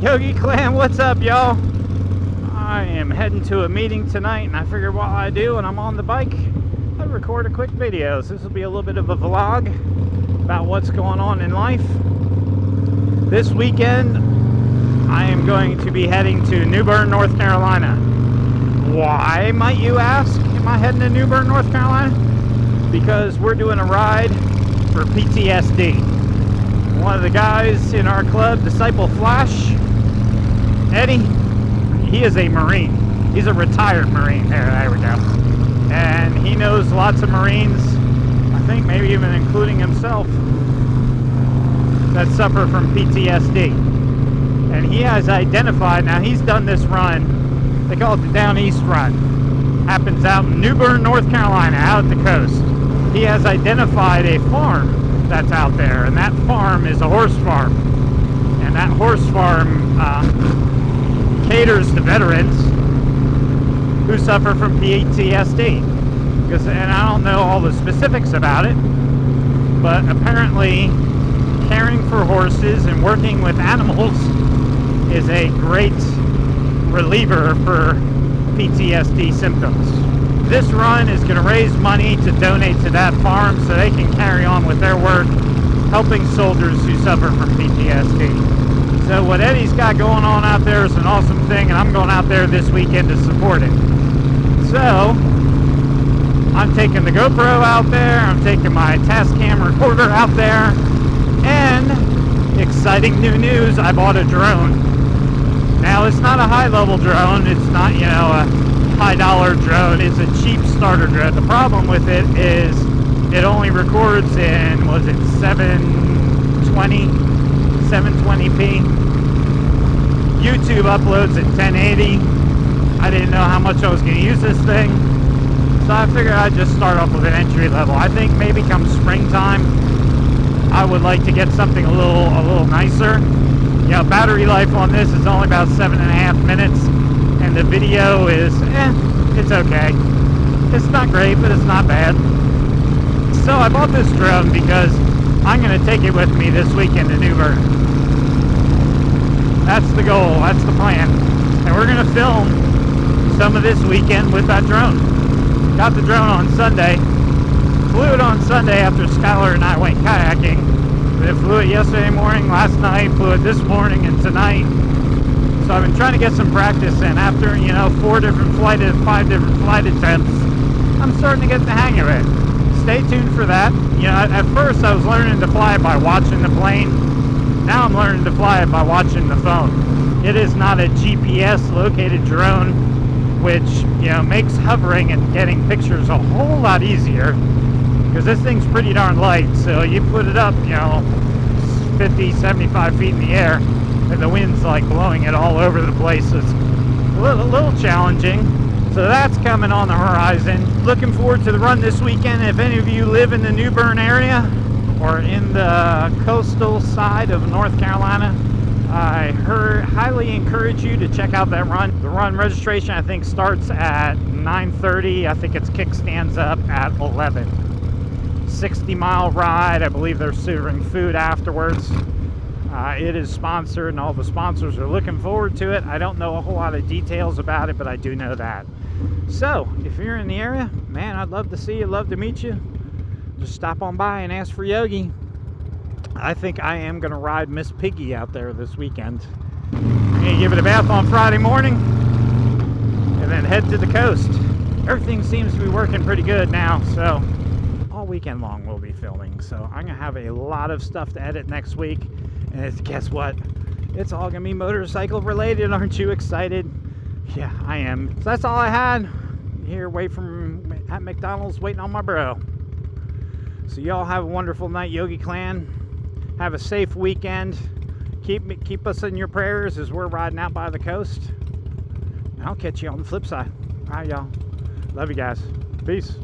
Yogi Clan, what's up, y'all? I am heading to a meeting tonight, and I figured while I do and I'm on the bike, I'd record a quick video. So this will be a little bit of a vlog about what's going on in life. This weekend, I am going to be heading to New Bern, North Carolina. Why, might you ask, am I heading to New Bern, North Carolina? Because we're doing a ride for PTSD. One of the guys in our club, Disciple Flash, Eddie, he is a Marine. He's a retired Marine. There we go. And he knows lots of Marines, I think maybe even including himself, that suffer from PTSD. And he has identified, now he's done this run, they call it the Down East Run. Happens out in New Bern, North Carolina, out at the coast. He has identified a farm that's out there, and that farm is a horse farm. And that horse farm caters to veterans who suffer from PTSD. And I don't know all the specifics about it, but apparently caring for horses and working with animals is a great reliever for PTSD symptoms. This run is going to raise money to donate to that farm so they can carry on with their work helping soldiers who suffer from PTSD. So what Eddie's got going on out there is an awesome thing, and I'm going out there this weekend to support it. So I'm taking the GoPro out there, I'm taking my Tascam recorder out there, and exciting new news, I bought a drone. Now it's not a high-level drone, it's not, you know, a high-dollar drone, it's a cheap starter drone. The problem with it is it only records in, was it 720p. YouTube uploads at 1080. I didn't know how much I was going to use this thing, so I figured I'd just start off with an entry level. I think maybe come springtime I would like to get something a little nicer. You know, battery life on this is only about 7.5 minutes, and the video is it's okay. It's not great, but it's not bad. So I bought this drone because I'm going to take it with me this weekend to New Bern. That's the goal, that's the plan. And we're going to film some of this weekend with that drone. Got the drone on Sunday. Flew it on Sunday after Skylar and I went kayaking. We flew it yesterday morning, last night, flew it this morning and tonight. So I've been trying to get some practice in. After, you know, 5 different flight attempts, I'm starting to get the hang of it. Stay tuned for that. You know, at first I was learning to fly it by watching the plane. Now I'm learning to fly it by watching the phone. It is not a GPS located drone, which, you know, makes hovering and getting pictures a whole lot easier, because this thing's pretty darn light. So you put it up, you know, 50, 75 feet in the air, and the wind's like blowing it all over the place. So it's a little challenging. So that's coming on the horizon. Looking forward to the run this weekend. If any of you live in the New Bern area or in the coastal side of North Carolina, I highly encourage you to check out that run. The run registration, I think, starts at 9:30. I think its kickstands up at 11. 60-mile ride. I believe they're serving food afterwards. It is sponsored, and all the sponsors are looking forward to it. I don't know a whole lot of details about it, but I do know that. So, if you're in the area, man, I'd love to see you, love to meet you. Just stop on by and ask for Yogi. I think I am going to ride Miss Piggy out there this weekend. I'm going to give it a bath on Friday morning, and then head to the coast. Everything seems to be working pretty good now, so all weekend long we'll be filming. So I'm going to have a lot of stuff to edit next week. And guess what? It's all going to be motorcycle related. Aren't you excited? Yeah, I am. So that's all I had. Here, at McDonald's, waiting on my bro. So y'all have a wonderful night, Yogi Clan. Have a safe weekend. Keep us in your prayers as we're riding out by the coast. I'll catch you on the flip side. All right, y'all. Love you guys. Peace.